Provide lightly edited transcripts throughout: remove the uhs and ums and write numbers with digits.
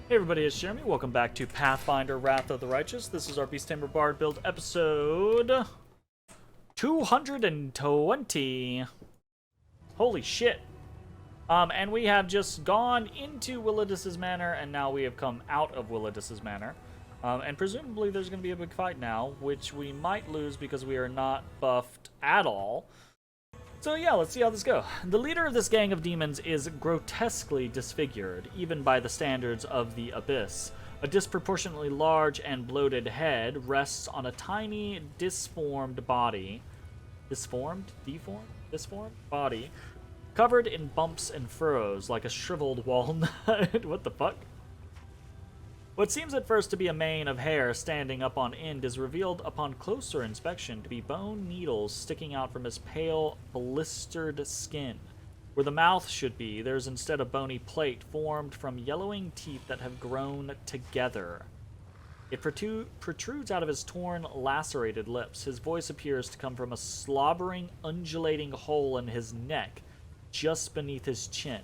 Hey everybody, it's Jeremy. Welcome back to Pathfinder Wrath of the Righteous. This is our Tamer Bard build episode 220. Holy shit. And we have just gone into Willidus's Manor, and now we have come out of Willidus's Manor. And presumably there's going to be a big fight now, which we might lose because we are not buffed at all. So yeah, let's see how this goes. The leader of this gang of demons is grotesquely disfigured, even by the standards of the Abyss. A disproportionately large and bloated head rests on a tiny, disformed body. Disformed? Deformed? Disformed? Body. Covered in bumps and furrows, like a shriveled walnut. What the fuck? What seems at first to be a mane of hair standing up on end is revealed upon closer inspection to be bone needles sticking out from his pale, blistered skin. Where the mouth should be, there's instead a bony plate formed from yellowing teeth that have grown together. It protrudes out of his torn, lacerated lips. His voice appears to come from a slobbering, undulating hole in his neck, just beneath his chin.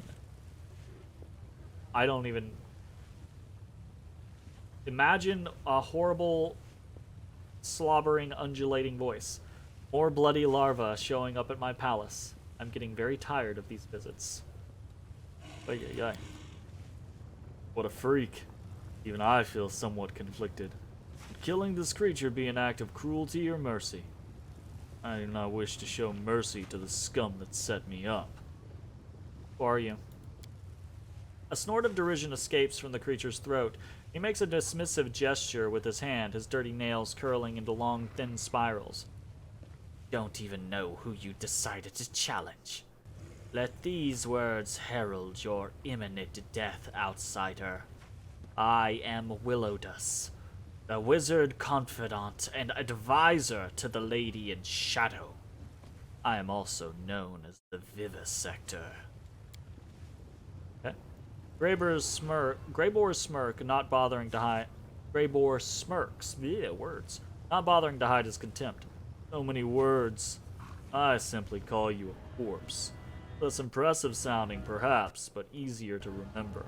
I don't even... Imagine a horrible, slobbering, undulating voice. More bloody larvae showing up at my palace. I'm getting very tired of these visits. Ay, ay, ay. What a freak. Even I feel somewhat conflicted. Would killing this creature be an act of cruelty or mercy? I do not wish to show mercy to the scum that set me up. Who are you? A snort of derision escapes from the creature's throat. He makes a dismissive gesture with his hand, his dirty nails curling into long, thin spirals. Don't even know who you decided to challenge. Let these words herald your imminent death, outsider. I am Willidus, the wizard confidant and advisor to the Lady in Shadow. I am also known as the Vivisector. Okay. Greyboar's smirk, not bothering to hide. Greybor smirks. Yeah, words. Not bothering to hide his contempt. So many words. I simply call you a corpse. Less impressive sounding, perhaps, but easier to remember.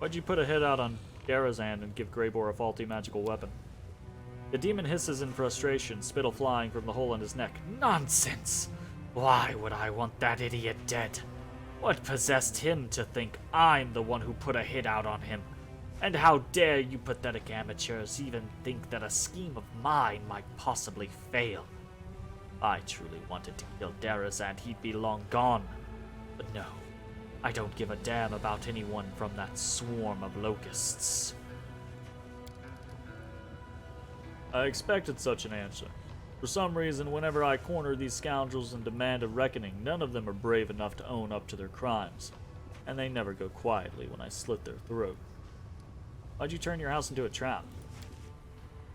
Why'd you put a hit out on Garazan and give Greybor a faulty magical weapon? The demon hisses in frustration, spittle flying from the hole in his neck. Nonsense! Why would I want that idiot dead? What possessed him to think I'm the one who put a hit out on him? And how dare you pathetic amateurs even think that a scheme of mine might possibly fail? If I truly wanted to kill Darazan, he'd be long gone. But no, I don't give a damn about anyone from that swarm of locusts. I expected such an answer. For some reason, whenever I corner these scoundrels and demand a reckoning, none of them are brave enough to own up to their crimes. And they never go quietly when I slit their throat. Why'd you turn your house into a trap?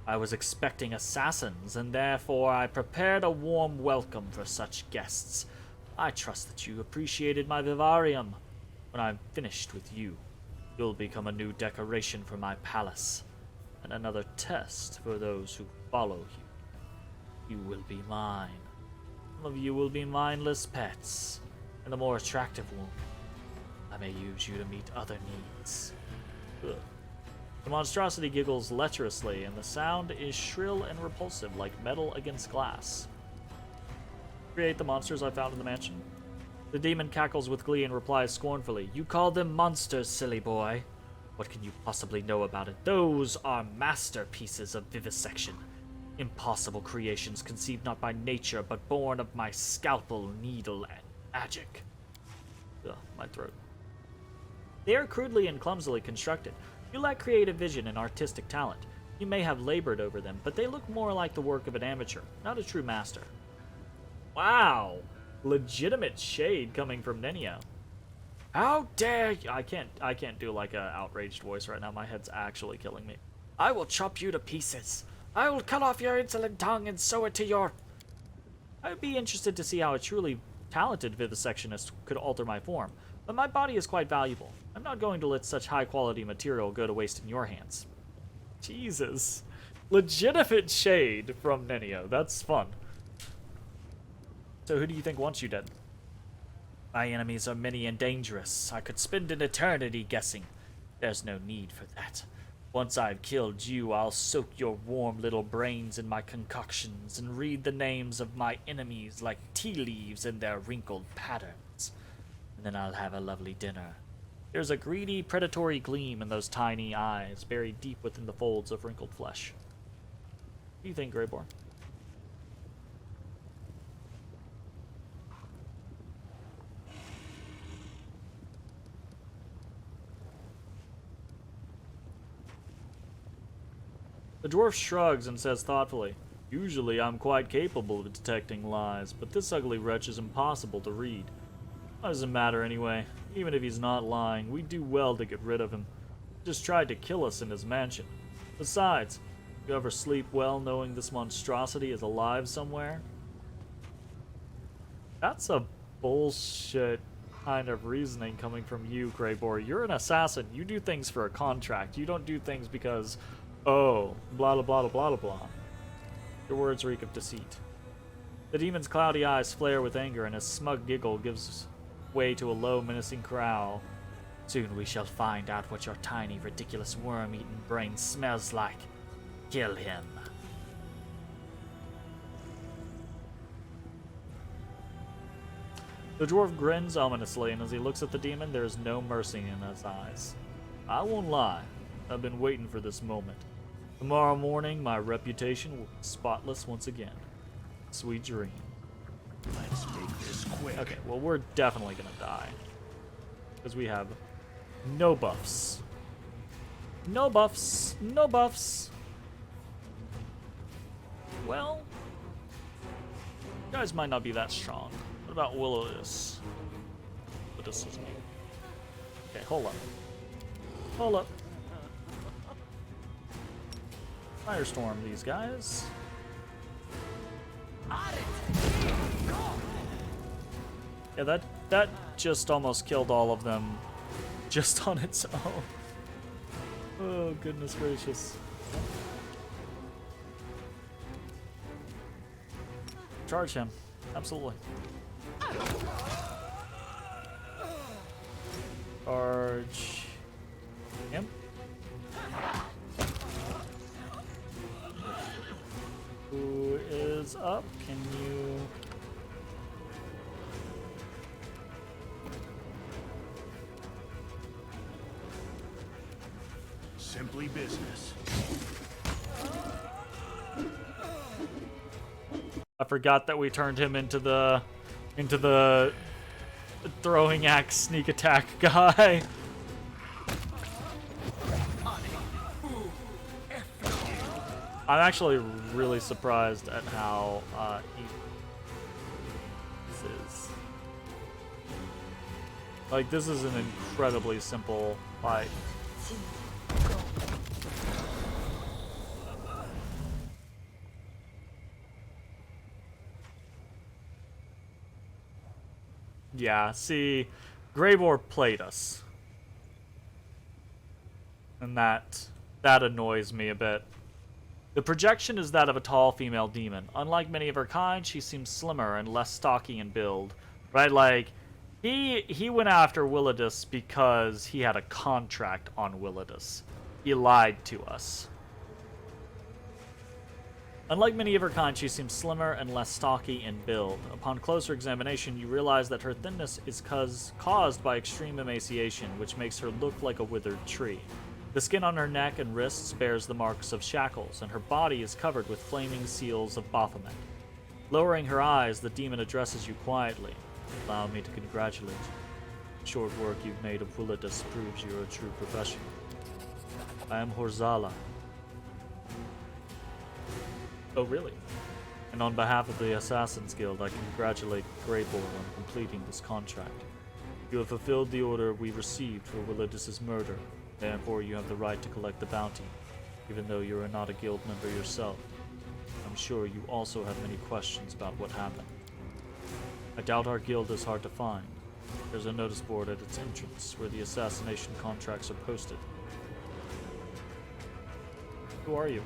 I was expecting assassins, and therefore I prepared a warm welcome for such guests. I trust that you appreciated my vivarium. When I'm finished with you, you'll become a new decoration for my palace, and another test for those who follow you. You will be mine. Some of you will be mindless pets, and the more attractive one, I may use you to meet other needs. Ugh. The monstrosity giggles lecherously, and the sound is shrill and repulsive, like metal against glass. Create the monsters I found in the mansion. The demon cackles with glee and replies scornfully, You call them monsters, silly boy. What can you possibly know about it? Those are masterpieces of vivisection. Impossible creations conceived not by nature, but born of my scalpel, needle, and magic. Ugh, my throat. They are crudely and clumsily constructed. You lack creative vision and artistic talent. You may have labored over them, but they look more like the work of an amateur, not a true master. Wow! Legitimate shade coming from Nenio. How dare you! I can't do like a outraged voice right now. My head's actually killing me. I will chop you to pieces. I will cut off your insolent tongue and sew it to your... I would be interested to see how a truly talented vivisectionist could alter my form, but my body is quite valuable. I'm not going to let such high-quality material go to waste in your hands. Jesus. Legitimate shade from Nenio. That's fun. So who do you think wants you dead? My enemies are many and dangerous. I could spend an eternity guessing. There's no need for that. Once I've killed you, I'll soak your warm little brains in my concoctions and read the names of my enemies like tea leaves in their wrinkled patterns. And then I'll have a lovely dinner. There's a greedy, predatory gleam in those tiny eyes, buried deep within the folds of wrinkled flesh. What do you think, Greyboar? The dwarf shrugs and says thoughtfully, "Usually I'm quite capable of detecting lies, but this ugly wretch is impossible to read. What does it matter anyway? Even if he's not lying, we do well to get rid of him. He just tried to kill us in his mansion. Besides, you ever sleep well knowing this monstrosity is alive somewhere?" That's a bullshit kind of reasoning coming from you, Greyboar. You're an assassin. You do things for a contract. You don't do things because, oh, blah blah blah blah blah blah. Your words reek of deceit. The demon's cloudy eyes flare with anger, and his smug giggle gives way to a low, menacing growl. "Soon we shall find out what your tiny, ridiculous, worm-eaten brain smells like. Kill him." The dwarf grins ominously, and as he looks at the demon, there is no mercy in his eyes. "I won't lie. I've been waiting for this moment. Tomorrow morning, my reputation will be spotless once again. Sweet dream." Let's make this quick. Okay, well, we're definitely gonna die. Because we have no buffs. No buffs. No buffs. Well, you guys might not be that strong. What about Willowdus? Willowdus is new. Okay, hold up. Hold up. Firestorm these guys. Yeah, that just almost killed all of them just on its own. Oh, goodness gracious. Charge him. Absolutely. Charge him. Who is up? Can you... Simply business. I forgot that we turned him into the throwing axe sneak attack guy. I'm actually really surprised at how easy this is. Like, this is an incredibly simple fight. Yeah, see, Greyboar played us. And that annoys me a bit. The projection is that of a tall female demon. Unlike many of her kind, she seems slimmer and less stocky in build. Right, like, he went after Willowdus because he had a contract on Willowdus. He lied to us. Unlike many of her kind, she seems slimmer and less stocky in build. Upon closer examination, you realize that her thinness is caused by extreme emaciation, which makes her look like a withered tree. The skin on her neck and wrists bears the marks of shackles, and her body is covered with flaming seals of Baphomet. Lowering her eyes, the demon addresses you quietly. "Allow me to congratulate you. The short work you've made of Willowdus proves you're a true professional. I am Horzala." "Oh, really?" "And on behalf of the Assassin's Guild, I congratulate Greyboar on completing this contract. You have fulfilled the order we received for Willowdus's murder. Therefore, you have the right to collect the bounty, even though you are not a guild member yourself. I'm sure you also have many questions about what happened. I doubt our guild is hard to find. There's a notice board at its entrance where the assassination contracts are posted." "Who are you?"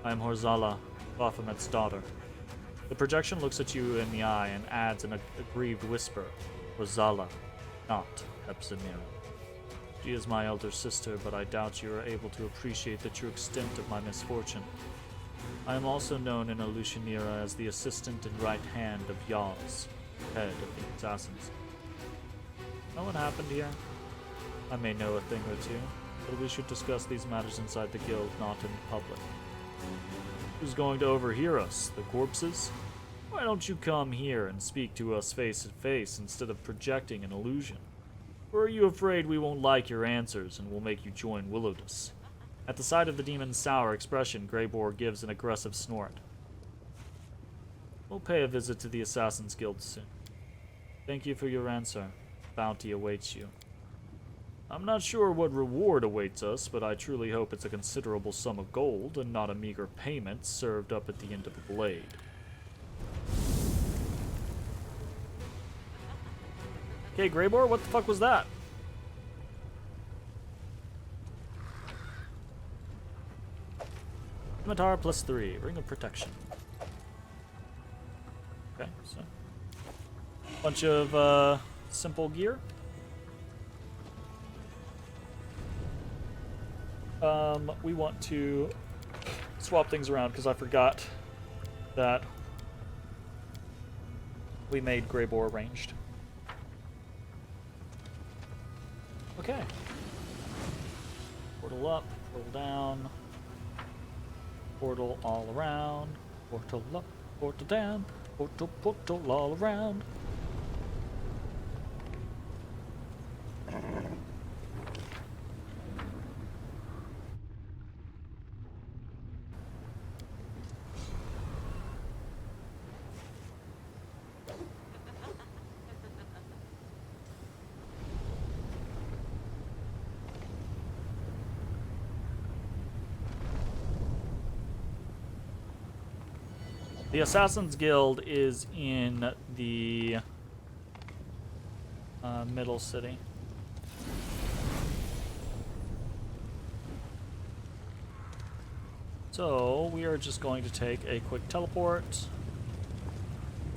"I am Horzala, Baphomet's daughter." The projection looks at you in the eye and adds in a aggrieved whisper, Rosala, not Hepzimira. She is my elder sister, but I doubt you are able to appreciate the true extent of my misfortune. I am also known in Alushanira as the assistant and right hand of Yaz, head of the assassins. Know what happened here? I may know a thing or two, but we should discuss these matters inside the guild, not in public. Who's going to overhear us? The corpses? Why don't you come here and speak to us face to face instead of projecting an illusion? Or are you afraid we won't like your answers and will make you join Willowdus? At the sight of the demon's sour expression, Greybor gives an aggressive snort. We'll pay a visit to the Assassin's Guild soon. Thank you for your answer. Bounty awaits you. I'm not sure what reward awaits us, but I truly hope it's a considerable sum of gold and not a meager payment served up at the end of the blade. Okay, Greybor, what the fuck was that? Scimitar +3, Ring of Protection. Okay, so bunch of simple gear. We want to swap things around because I forgot that we made Greybor ranged. Okay. Portal up, portal down, portal all around, portal up, portal down, portal all around. The Assassin's Guild is in the middle city. So we are just going to take a quick teleport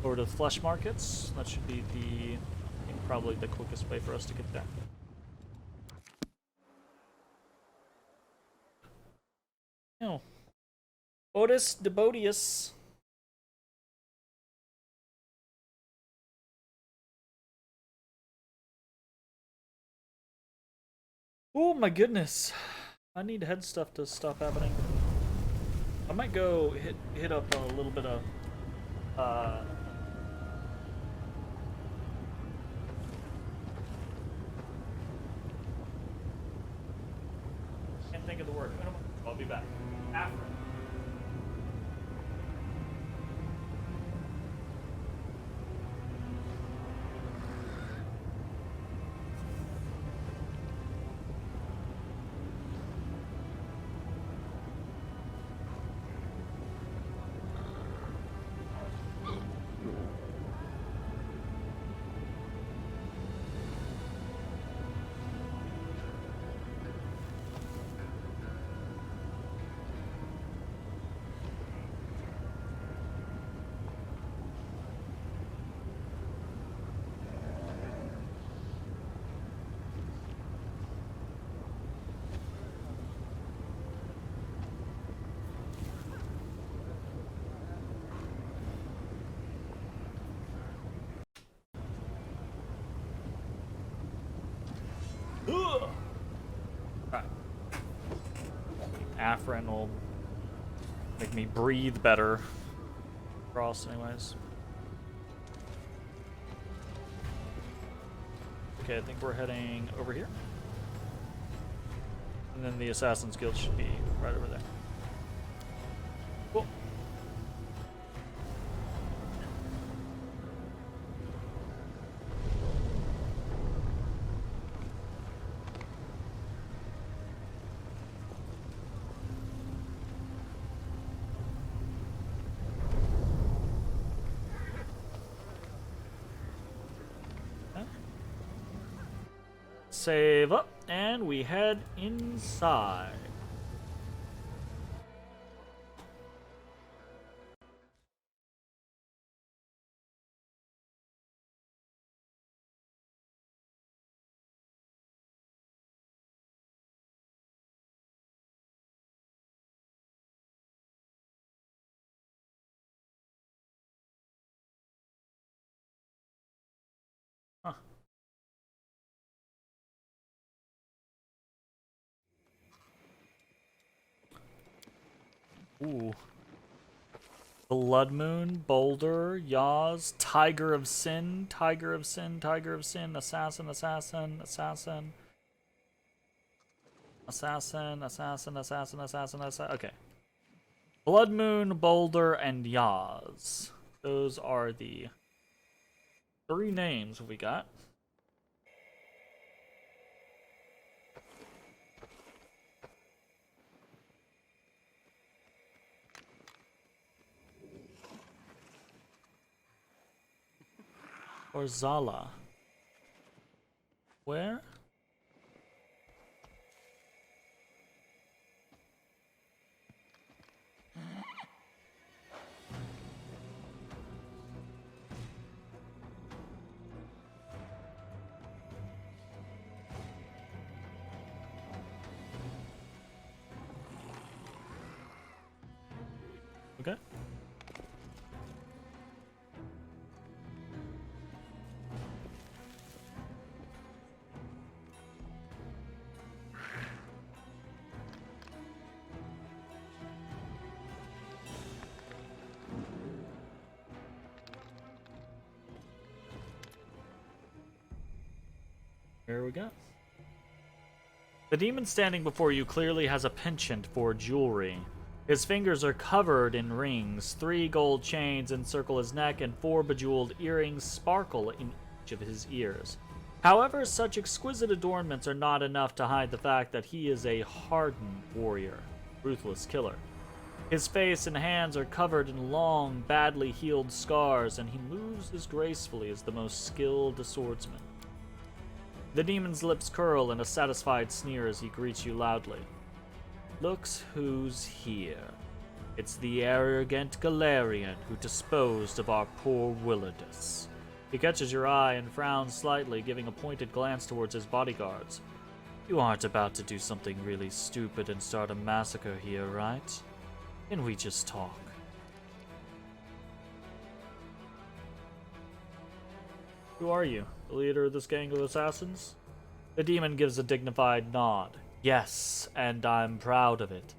over to the flesh markets. That should be the, I think, probably the quickest way for us to get there. Oh. Otis Debodius. Oh my goodness. I need head stuff to stop happening. I might go hit up a little bit of can't think of the word. I'll be back. After. Alright. Afrin will make me breathe better. Cross, anyways. Okay, I think we're heading over here. And then the Assassin's Guild should be right over there. Cool. Save up, and we head inside. Huh. Ooh. Blood Moon, Baldur, Yaz, Tiger of Sin, Tiger of Sin, Tiger of Sin, Assassin, Assassin, Assassin, Assassin, Assassin, Assassin, Assassin, Assassin. Okay. Blood Moon, Baldur, and Yaz. Those are the 3 names we got. Or Zala. Where? Okay. Here we go. The demon standing before you clearly has a penchant for jewelry. His fingers are covered in rings, 3 gold chains encircle his neck, and 4 bejeweled earrings sparkle in each of his ears. However, such exquisite adornments are not enough to hide the fact that he is a hardened warrior, ruthless killer. His face and hands are covered in long, badly healed scars, and he moves as gracefully as the most skilled swordsman. The demon's lips curl in a satisfied sneer as he greets you loudly. Looks who's here. It's the arrogant Golarion who disposed of our poor Willardus. He catches your eye and frowns slightly, giving a pointed glance towards his bodyguards. You aren't about to do something really stupid and start a massacre here, right? Can we just talk? Who are you? The leader of this gang of assassins? The demon gives a dignified nod. Yes, and I'm proud of it.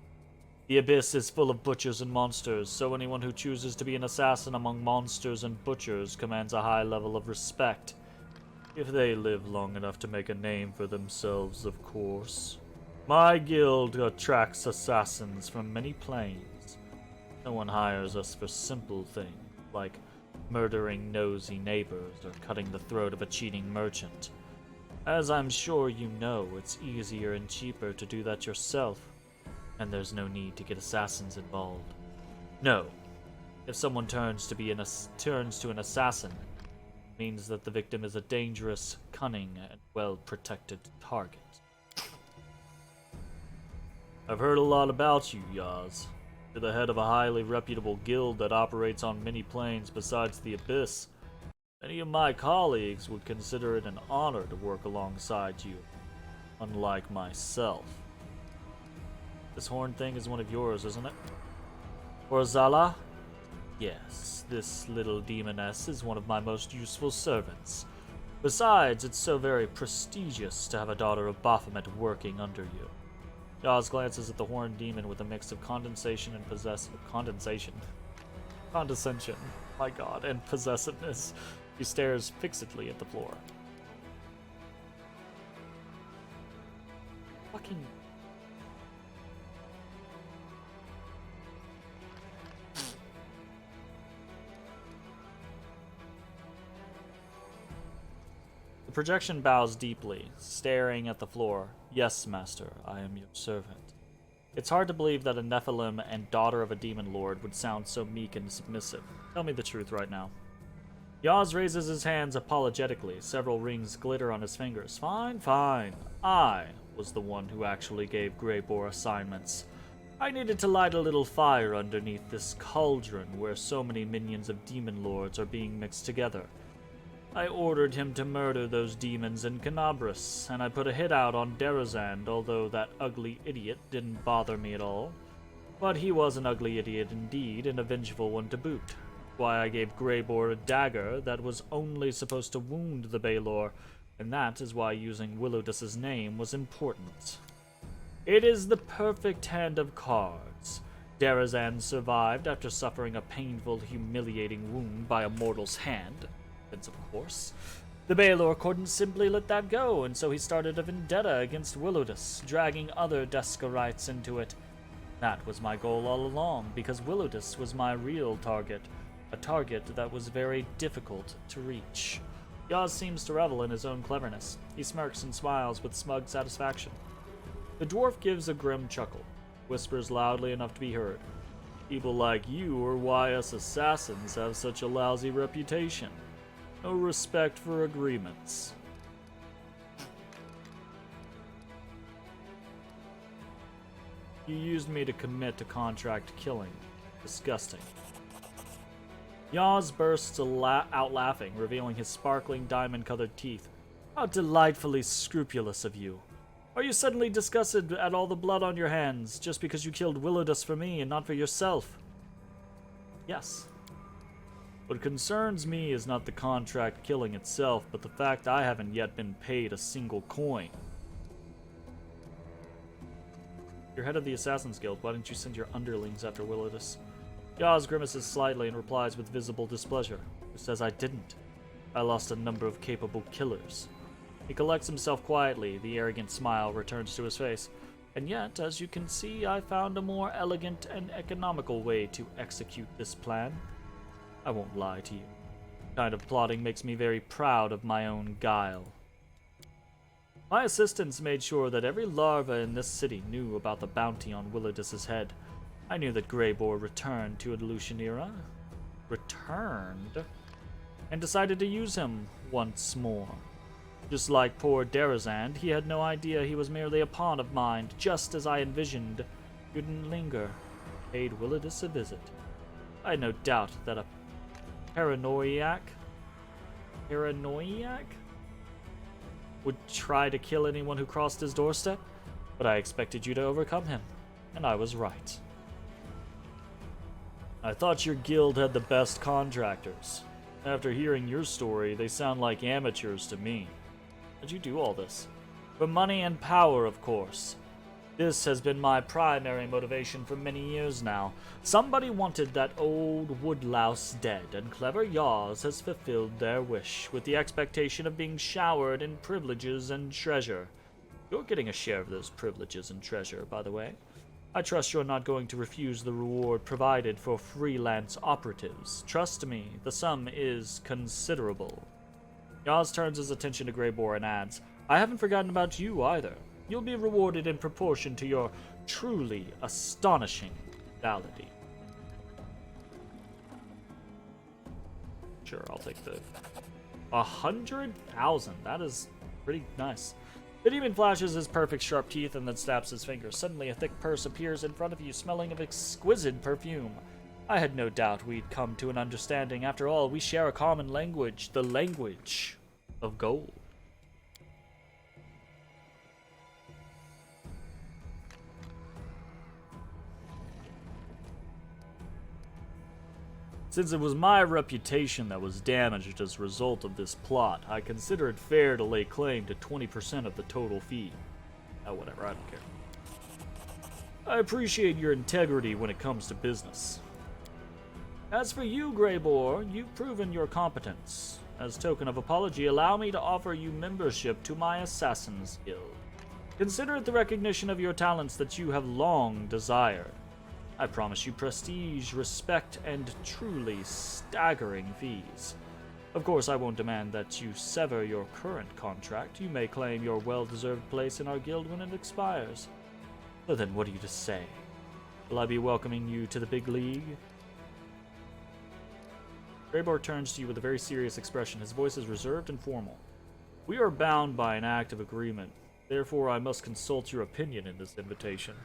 The Abyss is full of butchers and monsters, so anyone who chooses to be an assassin among monsters and butchers commands a high level of respect. If they live long enough to make a name for themselves, of course. My guild attracts assassins from many planes. No one hires us for simple things, like murdering nosy neighbors or cutting the throat of a cheating merchant. As I'm sure you know, it's easier and cheaper to do that yourself, and there's no need to get assassins involved. No, if someone turns to an assassin, it means that the victim is a dangerous, cunning, and well-protected target. I've heard a lot about you, Yaz. You're the head of a highly reputable guild that operates on many planes besides the Abyss. Many of my colleagues would consider it an honor to work alongside you, unlike myself. This horn thing is one of yours, isn't it? Or Zala? Yes, this little demoness is one of my most useful servants. Besides, it's so very prestigious to have a daughter of Baphomet working under you. Yaz glances at the horned demon with a mix of condescension, my god, and possessiveness. He stares fixedly at the floor. Fucking... The projection bows deeply, staring at the floor. Yes, master, I am your servant. It's hard to believe that a Nephilim and daughter of a demon lord would sound so meek and submissive. Tell me the truth right now. Yaz raises his hands apologetically. Several rings glitter on his fingers. Fine, fine. I was the one who actually gave Greybor assignments. I needed to light a little fire underneath this cauldron where so many minions of demon lords are being mixed together. I ordered him to murder those demons in Canabras, and I put a hit out on Derazand, although that ugly idiot didn't bother me at all. But he was an ugly idiot indeed, and a vengeful one to boot. Why I gave Greybor a dagger that was only supposed to wound the Baldur, and that is why using Willowdus's name was important. It is the perfect hand of cards. Darazan survived after suffering a painful, humiliating wound by a mortal's hand. Since, of course, the Baldur couldn't simply let that go, and so he started a vendetta against Willowdus, dragging other Deskarites into it. That was my goal all along, because Willowdus was my real target, a target that was very difficult to reach. Yaz seems to revel in his own cleverness. He smirks and smiles with smug satisfaction. The dwarf gives a grim chuckle, whispers loudly enough to be heard. People like you are why us assassins have such a lousy reputation. No respect for agreements. You used me to commit to contract killing. Disgusting. Yaz bursts out laughing, revealing his sparkling diamond-colored teeth. How delightfully scrupulous of you. Are you suddenly disgusted at all the blood on your hands, just because you killed Willowdus for me and not for yourself? Yes. What concerns me is not the contract killing itself, but the fact I haven't yet been paid a single coin. You're head of the Assassin's Guild. Why didn't you send your underlings after Willowdus? Yaz grimaces slightly and replies with visible displeasure. Who says I didn't? I lost a number of capable killers. He collects himself quietly. The arrogant smile returns to his face. And yet, as you can see, I found a more elegant and economical way to execute this plan. I won't lie to you. Kind of plotting makes me very proud of my own guile. My assistants made sure that every larva in this city knew about the bounty on Willowdus's head. I knew that Greybor returned to Elutionera. Returned? And decided to use him once more. Just like poor Darazan, he had no idea he was merely a pawn of mine, just as I envisioned. He didn't linger. Paid Willowdus a visit. I had no doubt that a paranoiac would try to kill anyone who crossed his doorstep, but I expected you to overcome him, and I was right. I thought your guild had the best contractors. After hearing your story, they sound like amateurs to me. How'd you do all this? For money and power, of course. This has been my primary motivation for many years now. Somebody wanted that old woodlouse dead, and clever Yaz has fulfilled their wish, with the expectation of being showered in privileges and treasure. You're getting a share of those privileges and treasure, by the way. I trust you're not going to refuse the reward provided for freelance operatives. Trust me, the sum is considerable. Yaz turns his attention to Greybor and adds, I haven't forgotten about you either. You'll be rewarded in proportion to your truly astonishing fidelity. Sure, I'll take the 100,000. That is pretty nice. The demon flashes his perfect sharp teeth and then snaps his fingers. Suddenly a thick purse appears in front of you, smelling of exquisite perfume. I had no doubt we'd come to an understanding. After all, we share a common language, the language of gold. Since it was my reputation that was damaged as a result of this plot, I consider it fair to lay claim to 20% of the total fee. Oh, whatever, I don't care. I appreciate your integrity when it comes to business. As for you, Greybor, you've proven your competence. As token of apology, allow me to offer you membership to my Assassin's Guild. Consider it the recognition of your talents that you have long desired. I promise you prestige, respect, and truly staggering fees. Of course, I won't demand that you sever your current contract. You may claim your well-deserved place in our guild when it expires. So then, what are you to say? Will I be welcoming you to the big league? Greybor turns to you with a very serious expression. His voice is reserved and formal. We are bound by an act of agreement. Therefore, I must consult your opinion in this invitation.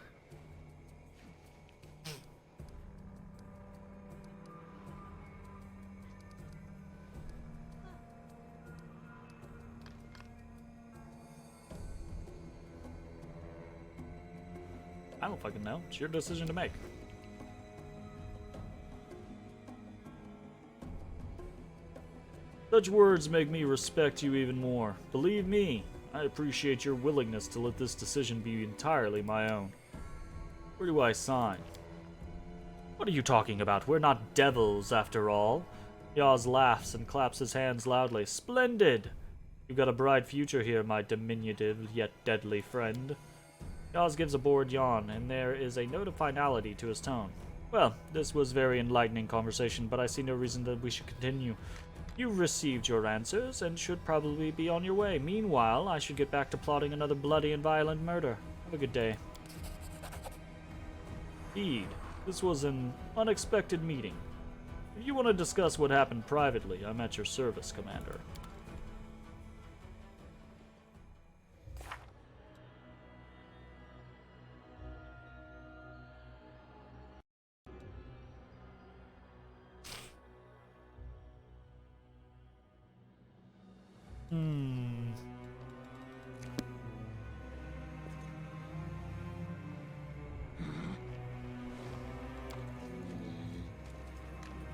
I don't fucking know. It's your decision to make. Such words make me respect you even more. Believe me, I appreciate your willingness to let this decision be entirely my own. Where do I sign? What are you talking about? We're not devils, after all. Yaz laughs and claps his hands loudly. Splendid! You've got a bright future here, my diminutive yet deadly friend. Yaz gives a bored yawn, and there is a note of finality to his tone. Well, this was very enlightening conversation, but I see no reason that we should continue. You've received your answers, and should probably be on your way. Meanwhile, I should get back to plotting another bloody and violent murder. Have a good day. Indeed, this was an unexpected meeting. If you want to discuss what happened privately, I'm at your service, Commander.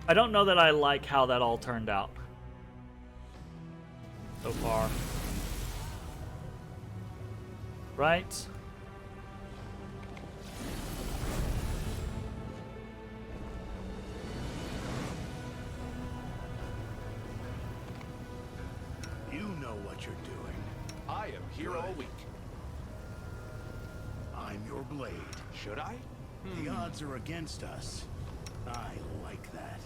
I don't know that I like how that all turned out so far. Right? You know what you're doing. I am here all week. I'm your blade. Should I? The odds are against us. I like that.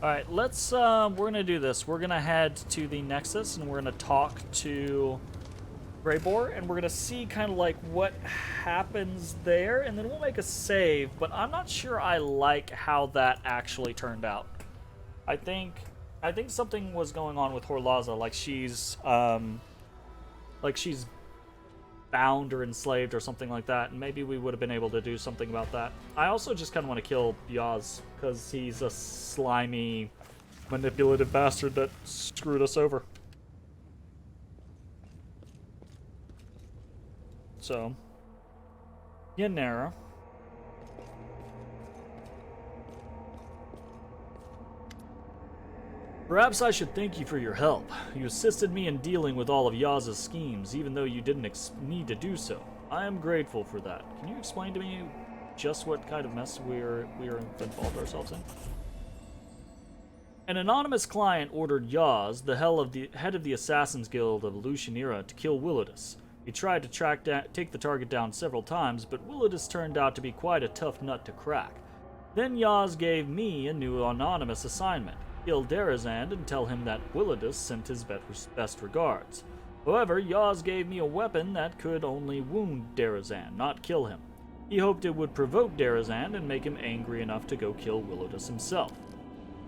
Alright, let's, we're gonna do this. We're gonna head to the Nexus, and we're gonna talk to Greybor, and we're gonna see kind of like what happens there, and then we'll make a save, but I'm not sure I like how that actually turned out. I think something was going on with Horlaza, like she's bound or enslaved or something like that, and maybe we would have been able to do something about that. I also just kind of want to kill Yaz, because he's a slimy, manipulative bastard that screwed us over. So, Yenera. Perhaps I should thank you for your help. You assisted me in dealing with all of Yaz's schemes, even though you didn't need to do so. I am grateful for that. Can you explain to me just what kind of mess we're involved ourselves in? An anonymous client ordered Yaz, the head of the Assassin's Guild of Lucianira, to kill Willidus. He tried to take the target down several times, but Willidus turned out to be quite a tough nut to crack. Then Yaz gave me a new anonymous assignment. Kill Darazand and tell him that Willidus sent his best regards. However, Yaz gave me a weapon that could only wound Darazand, not kill him. He hoped it would provoke Darazand and make him angry enough to go kill Willidus himself.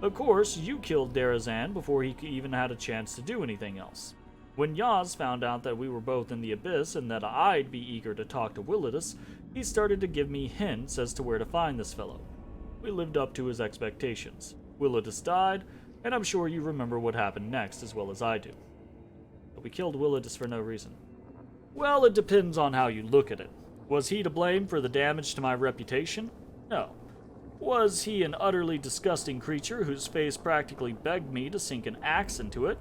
Of course, you killed Darazand before he even had a chance to do anything else. When Yaz found out that we were both in the Abyss and that I'd be eager to talk to Willidus, he started to give me hints as to where to find this fellow. We lived up to his expectations. Willidus died, and I'm sure you remember what happened next as well as I do. But we killed Willidus for no reason. Well, it depends on how you look at it. Was he to blame for the damage to my reputation? No. Was he an utterly disgusting creature whose face practically begged me to sink an axe into it?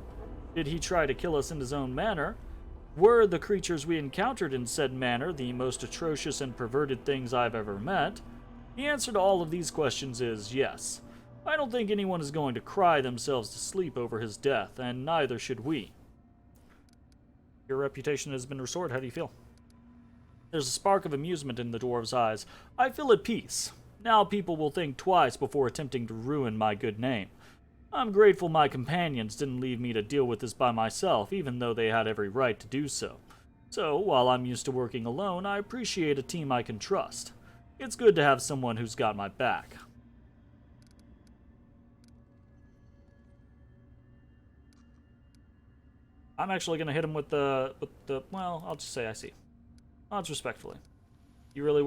Did he try to kill us in his own manner? Were the creatures we encountered in said manner the most atrocious and perverted things I've ever met? The answer to all of these questions is yes. I don't think anyone is going to cry themselves to sleep over his death, and neither should we. Your reputation has been restored. How do you feel? There's a spark of amusement in the dwarf's eyes. I feel at peace. Now people will think twice before attempting to ruin my good name. I'm grateful my companions didn't leave me to deal with this by myself, even though they had every right to do so. So, while I'm used to working alone, I appreciate a team I can trust. It's good to have someone who's got my back. I'm actually going to hit him with the, well, I'll just say I see. Odds respectfully. You really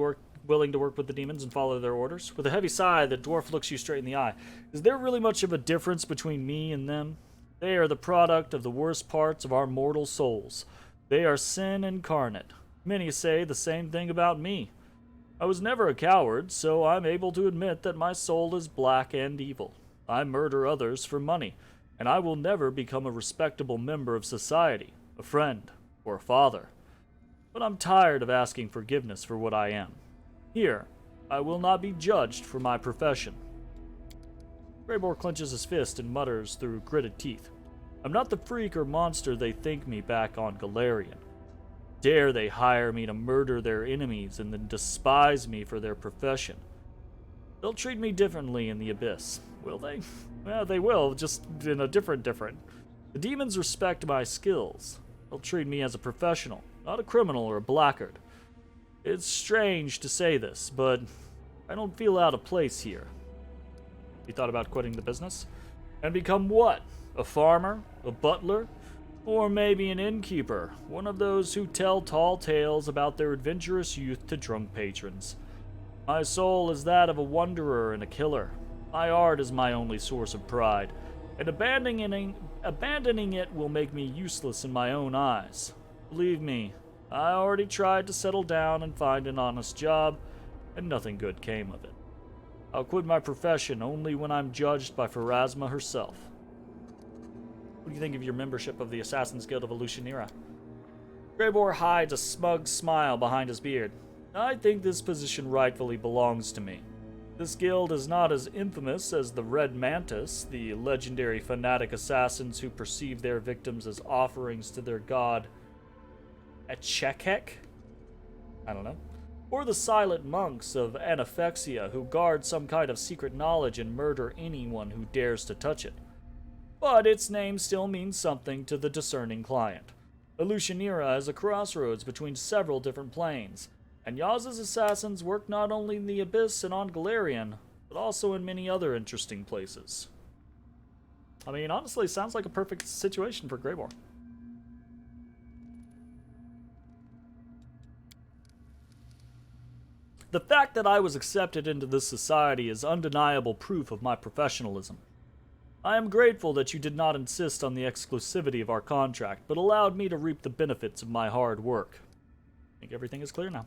willing to work with the demons and follow their orders? With a heavy sigh, the dwarf looks you straight in the eye. Is there really much of a difference between me and them? They are the product of the worst parts of our mortal souls. They are sin incarnate. Many say the same thing about me. I was never a coward, so I'm able to admit that my soul is black and evil. I murder others for money, and I will never become a respectable member of society, a friend, or a father. But I'm tired of asking forgiveness for what I am. Here, I will not be judged for my profession. Greybor clenches his fist and mutters through gritted teeth. I'm not the freak or monster they think me back on Golarion. Dare they hire me to murder their enemies and then despise me for their profession? They'll treat me differently in the Abyss, will they? Well, they will, just in a different. The demons respect my skills. They'll treat me as a professional, not a criminal or a blackguard. It's strange to say this, but I don't feel out of place here. You thought about quitting the business? And become what? A farmer? A butler? Or maybe an innkeeper, one of those who tell tall tales about their adventurous youth to drunk patrons. My soul is that of a wanderer and a killer. My art is my only source of pride, and abandoning it will make me useless in my own eyes. Believe me, I already tried to settle down and find an honest job, and nothing good came of it. I'll quit my profession only when I'm judged by Pharasma herself. What do you think of your membership of the Assassin's Guild of Elutionira? Greybor hides a smug smile behind his beard. I think this position rightfully belongs to me. This guild is not as infamous as the Red Mantis, the legendary fanatic assassins who perceive their victims as offerings to their god Echekek? I don't know. Or the silent monks of Anaphexia who guard some kind of secret knowledge and murder anyone who dares to touch it. But its name still means something to the discerning client. Elutionira is a crossroads between several different planes, and Yaz's assassins work not only in the Abyss and on Golarion, but also in many other interesting places. I mean, honestly, sounds like a perfect situation for Greybor. The fact that I was accepted into this society is undeniable proof of my professionalism. I am grateful that you did not insist on the exclusivity of our contract, but allowed me to reap the benefits of my hard work. I think everything is clear now.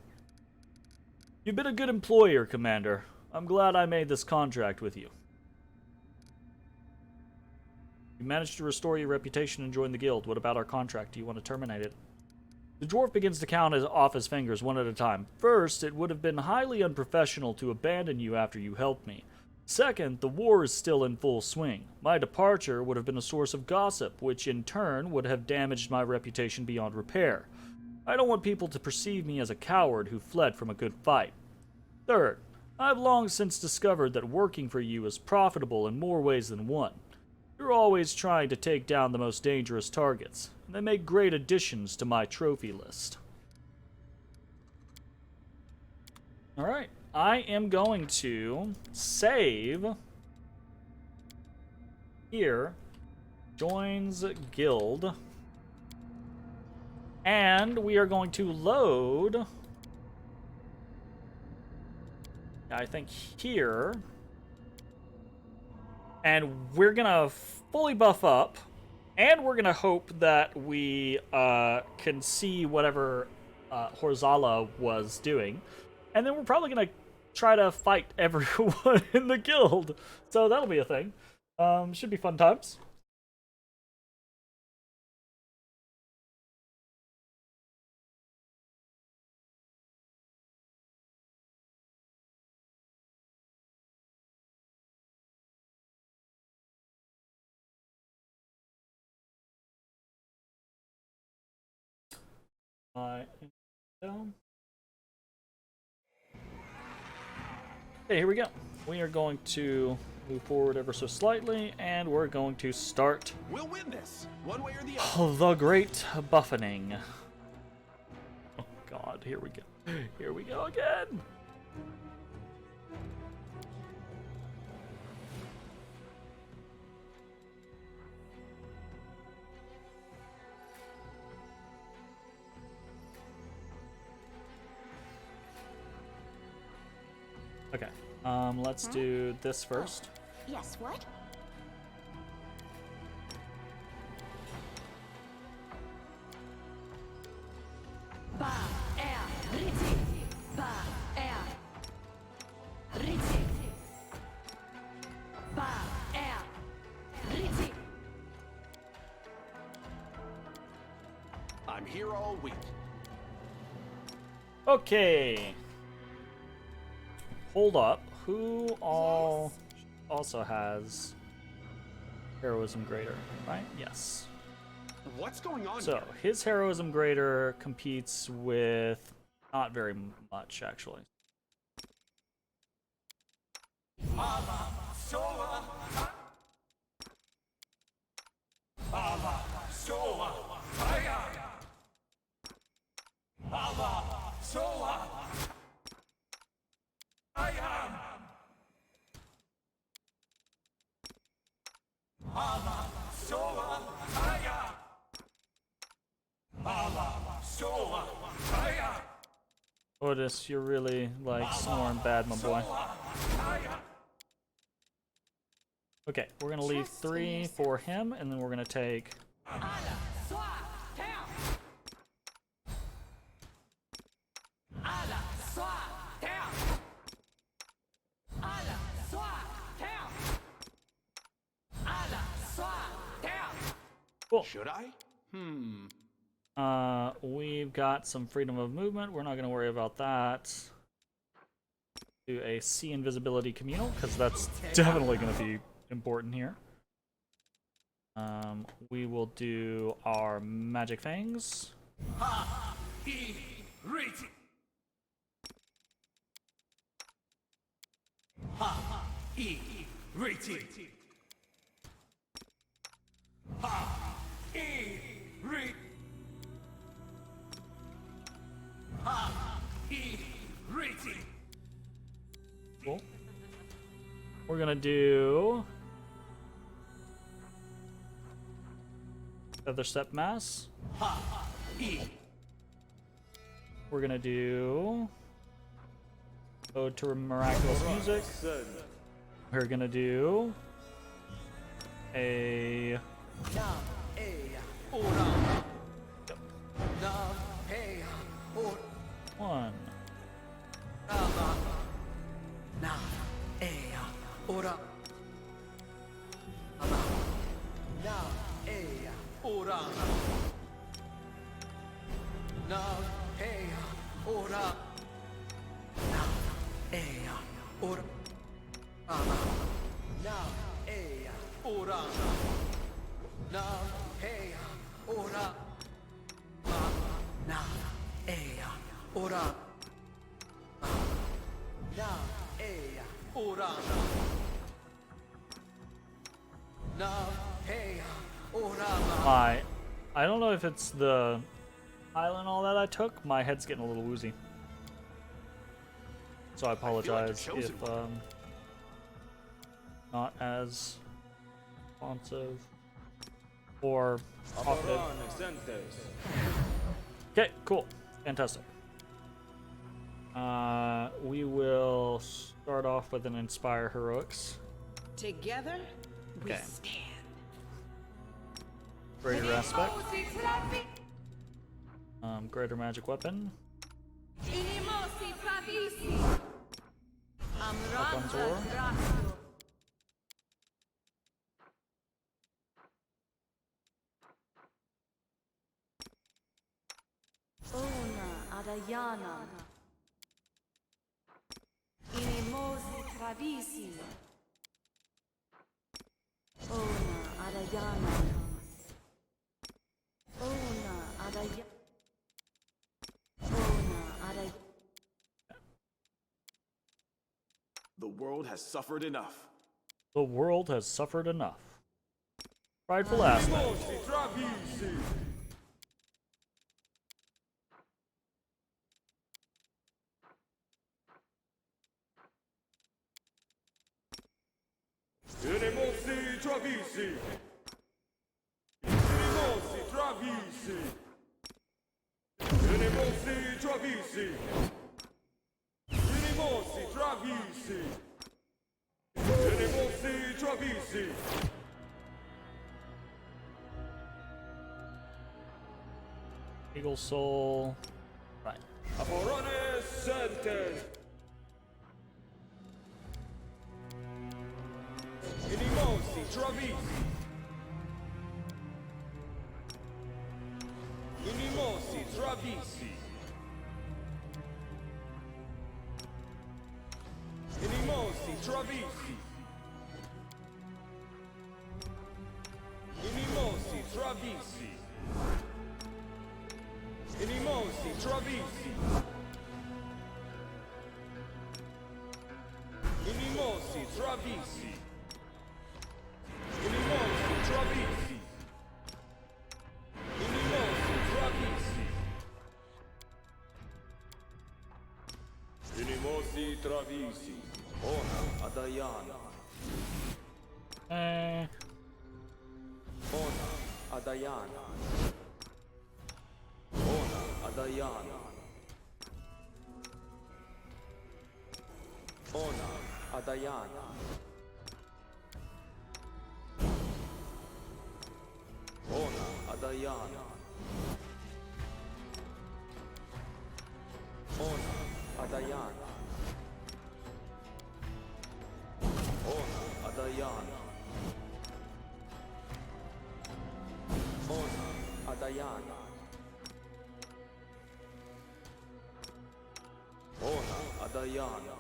You've been a good employer, Commander. I'm glad I made this contract with you. You managed to restore your reputation and join the guild. What about our contract? Do you want to terminate it? The dwarf begins to count off his fingers one at a time. First, it would have been highly unprofessional to abandon you after you helped me. Second, the war is still in full swing. My departure would have been a source of gossip, which in turn would have damaged my reputation beyond repair. I don't want people to perceive me as a coward who fled from a good fight. Third, I've long since discovered that working for you is profitable in more ways than one. You're always trying to take down the most dangerous targets, and they make great additions to my trophy list. Alright, I am going to save here, joins guild, and we are going to load, I think here, and we're gonna fully buff up, and we're gonna hope that we can see whatever Horzala was doing, and then we're probably gonna try to fight everyone in the guild. So that'll be a thing. Should be fun times. Okay, here we go. We are going to move forward ever so slightly, and we're going to start We'll win this, one way or the other. the great buffening. Oh god, here we go. Here we go again. Okay, let's do this first. Yes, what? here all week. Okay. Hold up. Who all also has heroism greater, right? Yes. What's going on So here? his heroism greater competes with not very much actually. Otis, you're really like snoring bad, my boy. Okay, we're gonna leave 3 for him, and then we're gonna take. Cool. Should I? We've got some freedom of movement. We're not going to worry about that. Do a sea invisibility communal, because that's definitely going to be important here. We will do our magic fangs. Cool. We're gonna do Feather Step Mass. We're gonna do Ode to Miraculous Music. We're gonna do a one. I don't know if it's the Tylenol that I took. My head's getting a little woozy. So I apologize if not as responsive or talkative. Okay, cool. Fantastic. We will start off with an Inspire Heroics. Together, we Okay. stand. Greater Aspect. Greater Magic Weapon. Weapons Aura. Ona Adayana Inimosi Travisi Ona Adayana Ona Adayana Ona Adayana. The world has suffered enough. The world has suffered enough. Prideful Aspect. Eagle Soul. Right. travisi. Inimosi travisi. Inimosi travisi. Inimosi travisi. Inimosi travisi. Inimosi travisi. Inimosi travisi. Inimosi travisi. Ona adayana. Ona adayana. Ona adayana. Ona adayana. Ona adayana. Ona adayana. Ona adayana. Ona adayana. Ona adayana.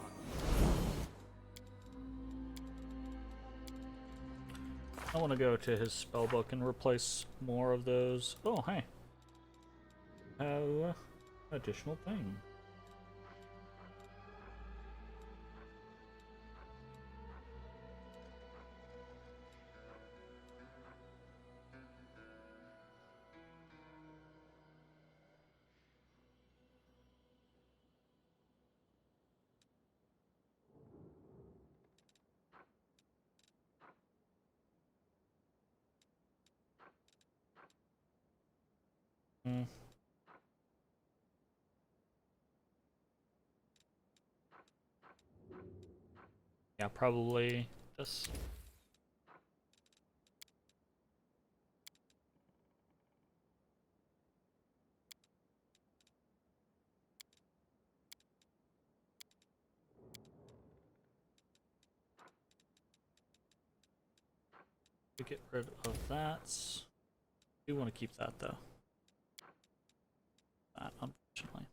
I want to go to his spellbook and replace more of those. Oh, hey. Have additional thing. Yeah, probably this. To get rid of that. I do want to keep that though. That, unfortunately.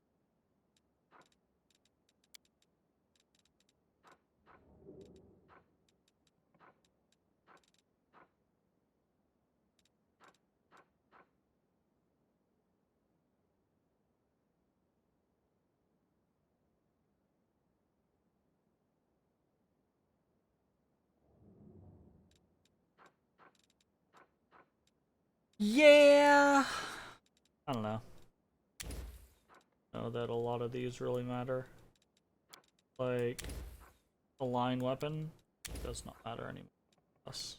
Yeah. I don't know. Know that a lot of these really matter. Like a line weapon does not matter anymore. Us.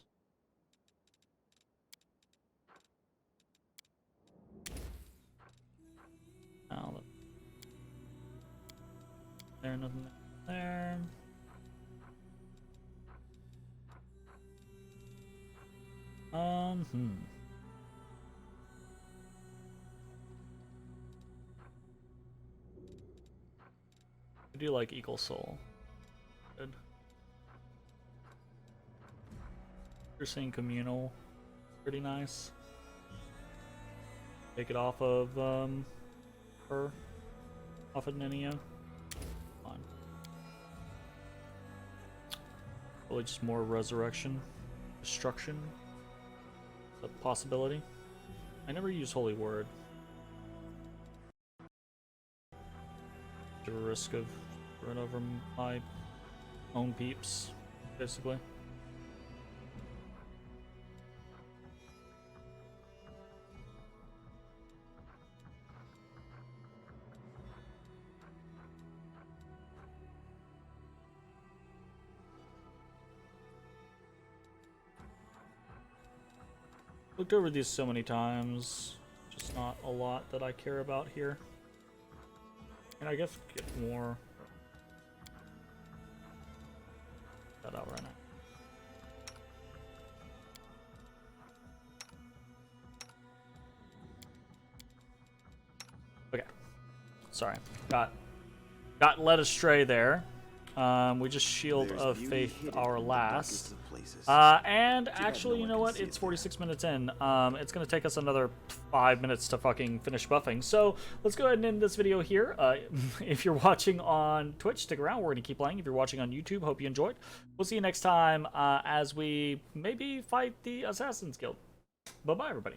Now there, nothing there. I do like Eagle Soul. Good. You're seeing communal. Pretty nice. Take it off of her. Off of Ninio. Fine. Probably just more resurrection. Destruction. It's a possibility. I never use Holy Word. The risk of running over my own peeps, basically. Looked over these so many times, just not a lot that I care about here. And I guess get more that out right now. Okay. Sorry. Got led astray there. We just Shield There's of beauty Faith hidden our in the last. darkest of places. And bad actually, no you know one what? can see It's it 46 minutes in. It's going to take us another 5 minutes to fucking finish buffing. So let's go ahead and end this video here. If you're watching on Twitch, stick around. We're going to keep playing. If you're watching on YouTube, hope you enjoyed. We'll see you next time as we maybe fight the Assassin's Guild. Bye-bye, everybody.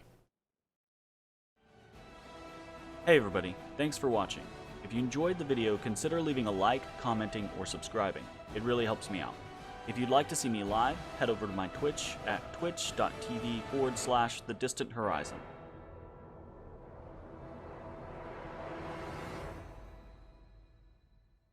Hey, everybody. Thanks for watching. If you enjoyed the video, consider leaving a like, commenting, or subscribing. It really helps me out. If you'd like to see me live, head over to my Twitch at twitch.tv/thedistanthorizon.